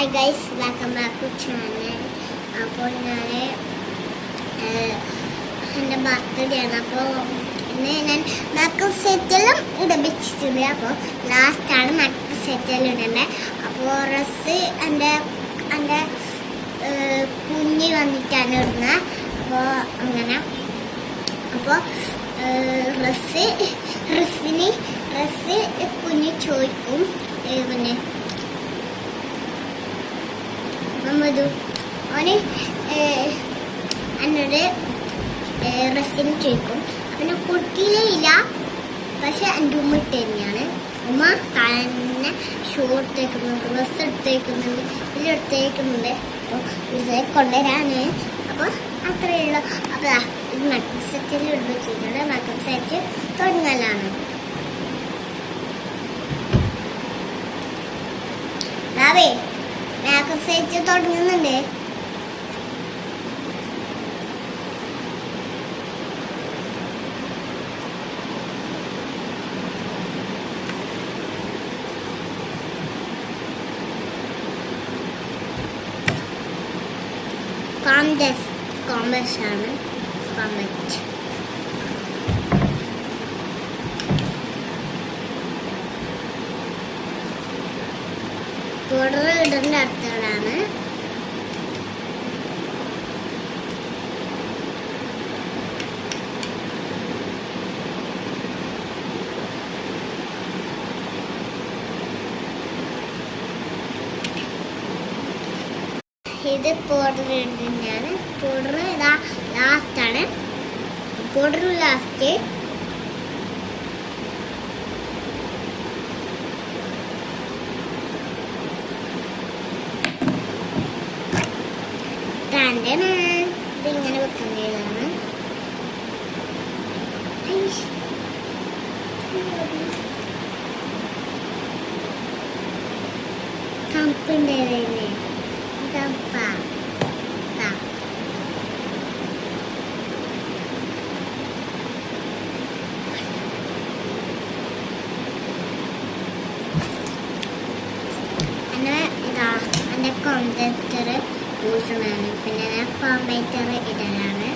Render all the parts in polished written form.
Hi guys, welcome back to channel. അപ്പോൾ ഞാൻ എൻ്റെ ബർത്ത്ഡേ ആണ്. അപ്പോൾ ഇന്ന് ഞാൻ മേക്കപ്പ് സെറ്റെല്ലാം ഇടപിച്ചിട്ടുണ്ട്. അപ്പോൾ ലാസ്റ്റാണ് മേക്കപ്പ് സെറ്റെല്ലാം ഇടേണ്ടത്. അപ്പോൾ ഡ്രസ്സ് എൻ്റെ കുഞ്ഞ് വന്നിട്ടാണ് ഇടുന്നത്. അപ്പോൾ അങ്ങനെ അപ്പോൾ ഡ്രസ്സ് കുഞ്ഞ് ചോദിക്കും. പിന്നെ മധു അവന് എന്നോട് ഡ്രസ്സിന് ചോദിക്കും. പിന്നെ കുട്ടിയിലില്ല, പക്ഷെ എൻ്റെ ഉമ്മ ഇട്ട് തന്നെയാണ്. ഉമ്മ തന്നെ ഷൂ എടുത്തേക്കുന്നുണ്ട്, ഡ്രസ്സ് എടുത്തേക്കുന്നുണ്ട്, എല്ലാം എടുത്തേക്കുന്നുണ്ട്. അപ്പോൾ ഇത് കൊണ്ടുവരാണ്. അപ്പോൾ അത്രയേ ഉള്ളൂ. അപ്പോൾ ഇത് മേക്കപ്പ് സെറ്റിൽ വെച്ചിട്ടുണ്ട്. മേക്കപ്പ് സെറ്റ് തുടങ്ങലാണ്. മേക്കപ്പ് സെറ്റ് തുടങ്ങുന്നുണ്ട്. കോമ്പസ് ആണ്. കോമ്പറ്റ് പൗഡർ ഇടേണ്ട അടുത്തതാണ്. ഇത് പൗഡർ ഇടുന്നതാണ്. പൗഡർ ഇതാ ലാസ്റ്റാണ്. Powder last. ഇതിങ്ങനെ വെക്കേണ്ടതാണ്. തണുപ്പുണ്ടായിരുന്നേ തണുപ്പ. ഇതാ എൻ്റെ കോണ്ടക്ടർ പൂസണാണ്. പിന്നെ കോമ്പേറ്റർ ഇടലാണ്.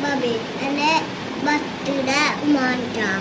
ബാബി എൻ്റെ ബർത്ത്ഡേ മാറ്റാം.